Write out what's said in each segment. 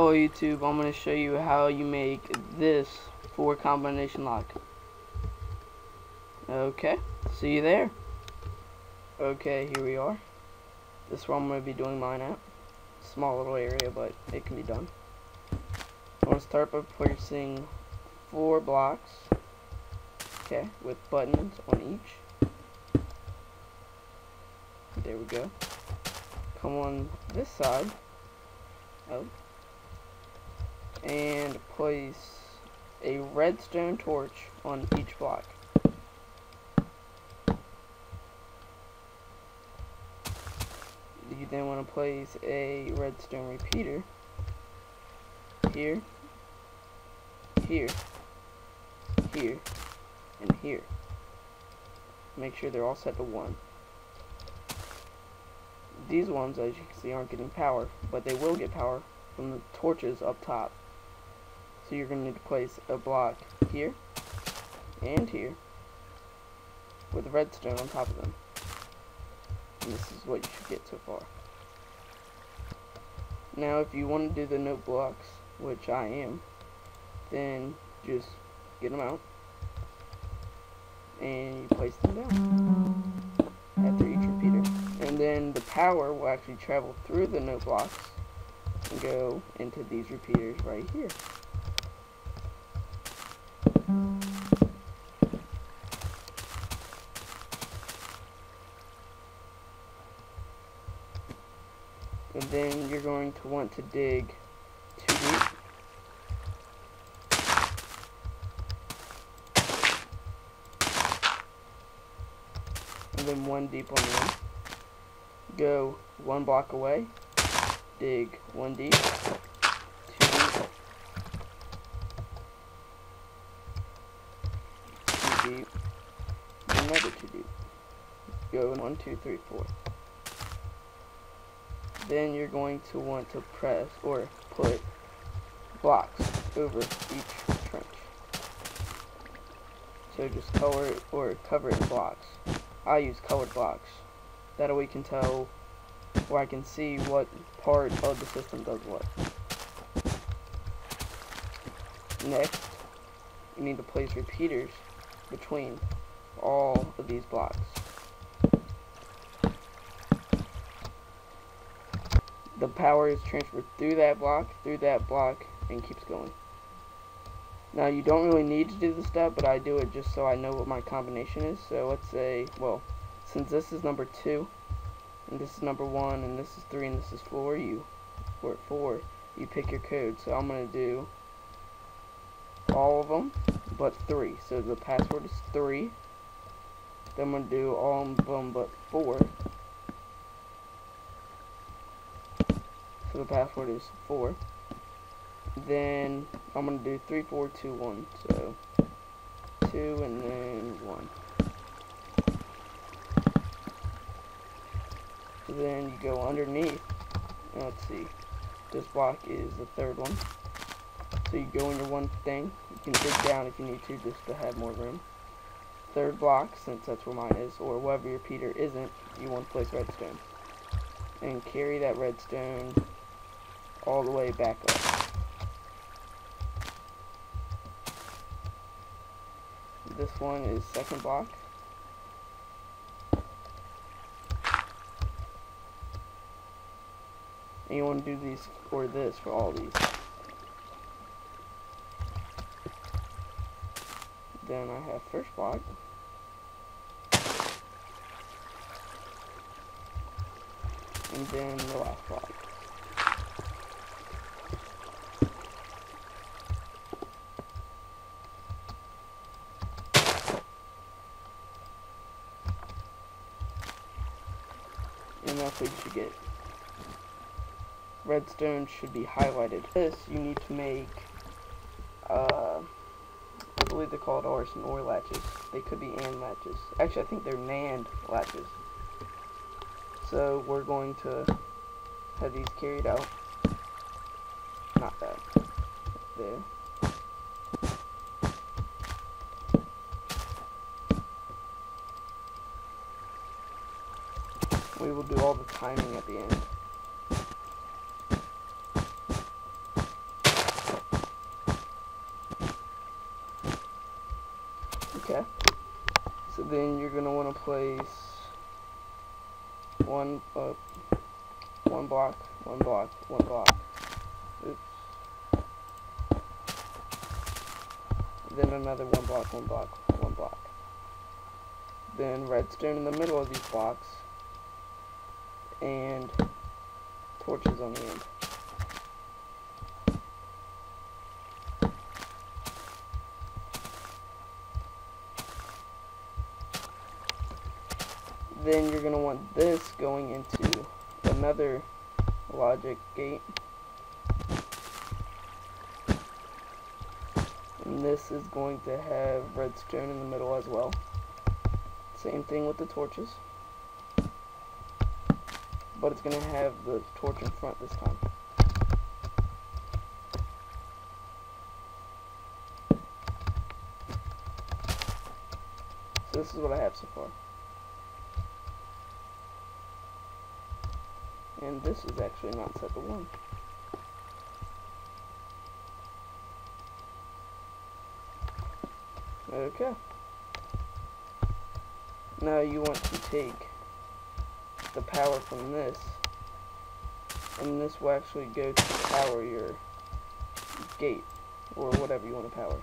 Hello YouTube, I'm going to show you how you make this 4 combination lock. Okay, see you there. Okay, here we are. This is where I'm going to be doing mine at. Small little area, but it can be done. I'm going to start by placing 4 blocks, okay, with buttons on each. There we go. Come on this side. Oh. And place a redstone torch on each block. You then want to place a redstone repeater here, here, here, and here. Make sure they're all set to 1. These ones, as you can see, aren't getting power, but they will get power from the torches up top. So you're going to need to place a block here and here with redstone on top of them. And this is what you should get so far. Now if you want to do the note blocks, which I am, then just get them out and you place them down after each repeater. And then the power will actually travel through the note blocks and go into these repeaters right here. And then you're going to want to dig 2 deep. And then 1 deep on the end. Go 1 block away. Dig 1 deep. 2 deep. 2 deep. Another 2 deep. Go 1, 2, 3, 4. Then you're going to want to press or put blocks over each trench. So just color it or cover it in blocks. I use colored blocks. That way we can tell, or I can see what part of the system does what. Next, you need to place repeaters between all of these blocks. The power is transferred through that block, and keeps going. Now you don't really need to do this step, but I do it just so I know what my combination is. So let's say, well, since this is number 2, and this is number 1, and this is 3, and this is 4, you pick your code. So I'm going to do all of them, but 3. So the password is 3. Then I'm going to do all of them but 4. So the password is 4. Then I'm going to do 3, 4, 2, 1. So 2 and then 1. Then you go underneath. Let's see. This block is the 3rd one. So you go into one thing. You can dig down if you need to just to have more room. 3rd block, since that's where mine is, or wherever your repeater isn't, you want to place redstone. And carry that redstone all the way back up. This one is 2nd block. And you want to do these or this for all these. Then I have 1st block. And then the last block. And that's what you should get. Redstone should be highlighted. This you need to make, I believe they're called OR and OR latches. They could be AND latches. Actually, I think they're NAND latches. So we're going to have these carried out. Not that. There. We will do all the timing at the end. Okay. So then you're gonna want to place one block, one block, one block. Oops. Then another one block, one block, one block. Then redstone in the middle of these blocks, and torches on the end. Then you're going to want this going into another logic gate. And this is going to have redstone in the middle as well. Same thing with the torches. But it's going to have the torch in front this time. So this is what I have so far. And this is actually not set to 1. Okay. Now you want to take the power from this, and this will actually go to power your gate, or whatever you want to power.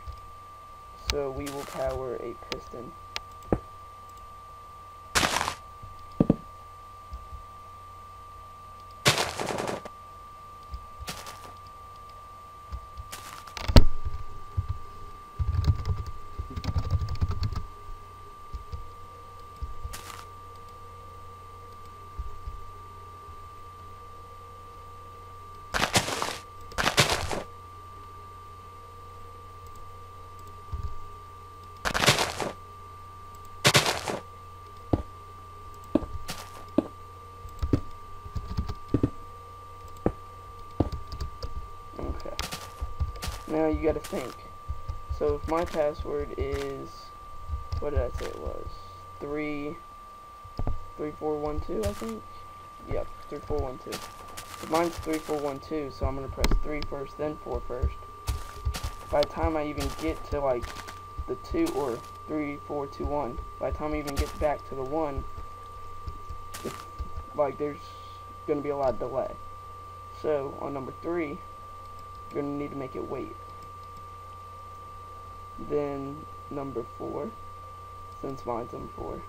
So we will power a piston. Now you gotta think. So if my password is, what did I say it was? 3412, I think? Yep, 3412. So mine's 3412, so I'm gonna press 3 first, then 4 first. By the time I even get to like the 2 or 3421, by the time I even get back to the 1, like there's gonna be a lot of delay. So on number 3, you're going to need to make it wait. Then number 4, since mine's number 4,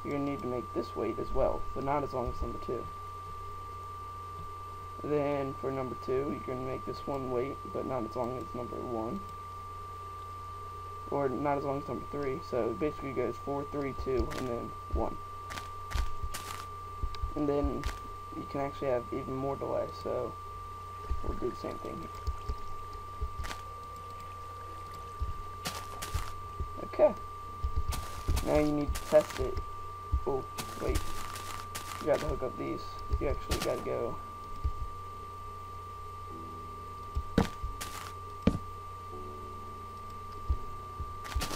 you're going to need to make this wait as well, but not as long as number 2. Then for number 2, you're going to make this one wait, but not as long as number 1. Or not as long as number 3, so it basically goes 4, 3, 2, and then 1. And then you can actually have even more delay, so we'll do the same thing here. Okay. Now you need to test it. Oh, wait. You got to hook up these. You actually got to go.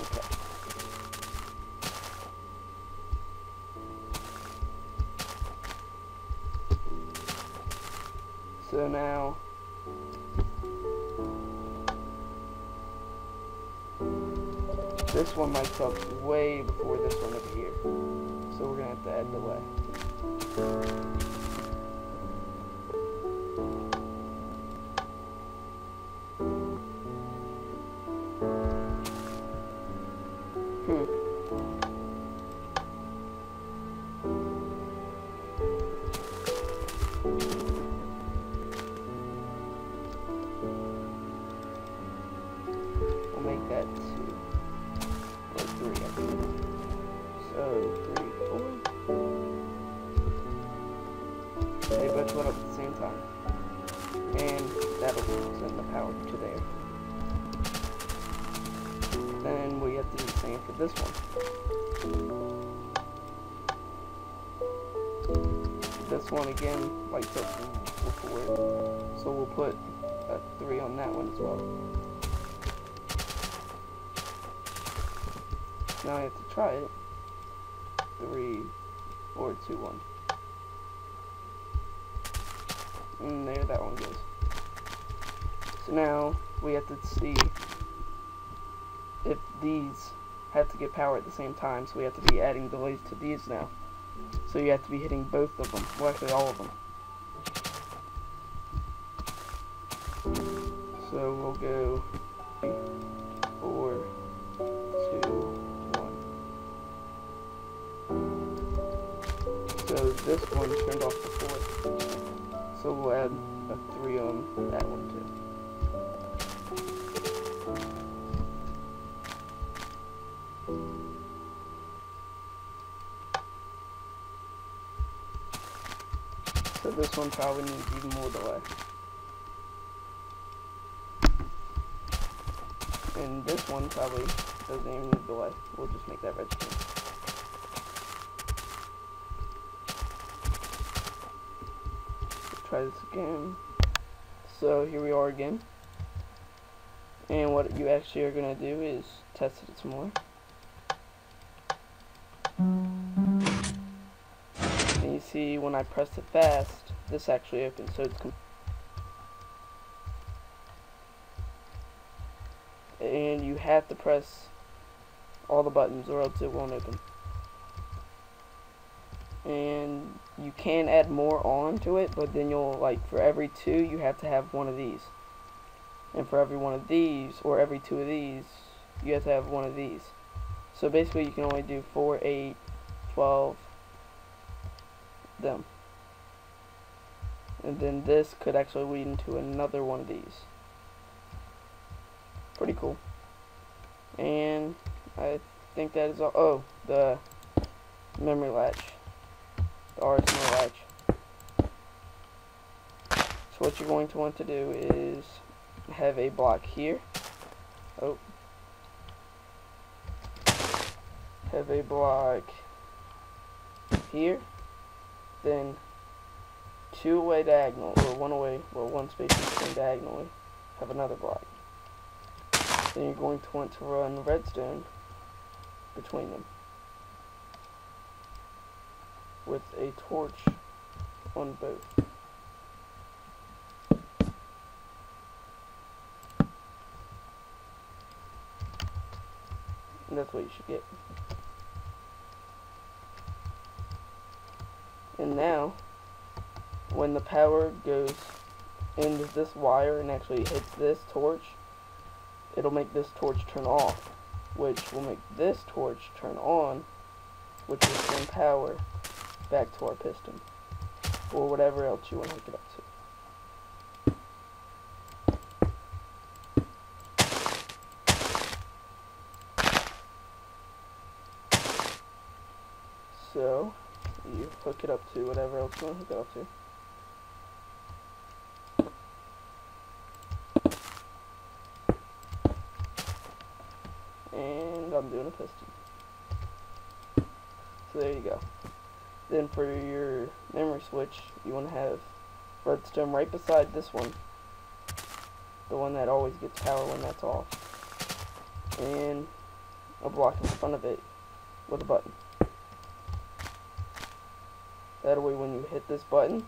Okay. So now this one lights up way before this one over here. So we're going to have to add delay. We'll make that 2. Or 3, I think. So, 3, 4. They both lit up at the same time. And that'll send the power to there. Then we have to do the same for this one. This one again lights up before it. So we'll put a 3 on that one as well. Now I have to try it. 3, 4, 2, 1. And there that one goes. So now we have to see if these have to get power at the same time, so we have to be adding delays to these now. So you have to be hitting both of them, well actually all of them. So we'll go 3, 4, 2, 1. So this one turned off before, so we'll add a 3 on that one too. So this one probably needs even more delay. And this one probably doesn't even need delay. We'll just make that redstone. Try this again. So here we are again. And what you actually are going to do is test it some more. And you see when I press it fast, this actually opens. So it's and you have to press all the buttons or else it won't open. And you can add more on to it, but then you'll, like, for every 2 you have to have one of these, and for every one of these or every 2 of these you have to have one of these. So basically you can only do 4, 8, 12 them, and then this could actually lead into another one of these. Pretty cool. And I think that is all. Oh, the memory latch, the RS latch. So what you're going to want to do is have a block here. Oh, have a block here, then 2 away diagonal, or 1 away, well 1 space between diagonally, have another block. Then you're going to want to run redstone between them with a torch on both. And that's what you should get. And now, when the power goes into this wire and actually hits this torch, it'll make this torch turn off, which will make this torch turn on, which will send power back to our piston, or whatever else you want to hook it up to. So, you hook it up to whatever else you want to hook it up to. And I'm doing a piston. So there you go. Then for your memory switch, you want to have redstone right beside this one, the one that always gets power when that's off, and a block in front of it with a button. That way when you hit this button,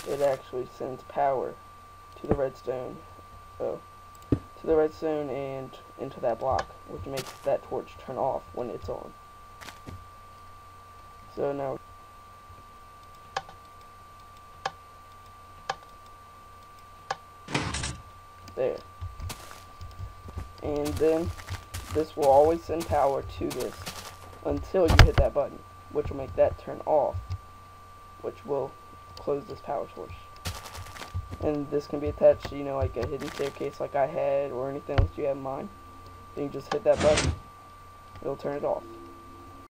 it actually sends power to the redstone. To the redstone and into that block, which makes that torch turn off when it's on. So now there. And then this will always send power to this until you hit that button, which will make that turn off, which will close this power source. And this can be attached to, you know, like a hidden staircase like I had, or anything else you have in mind. Then you just hit that button, it'll turn it off.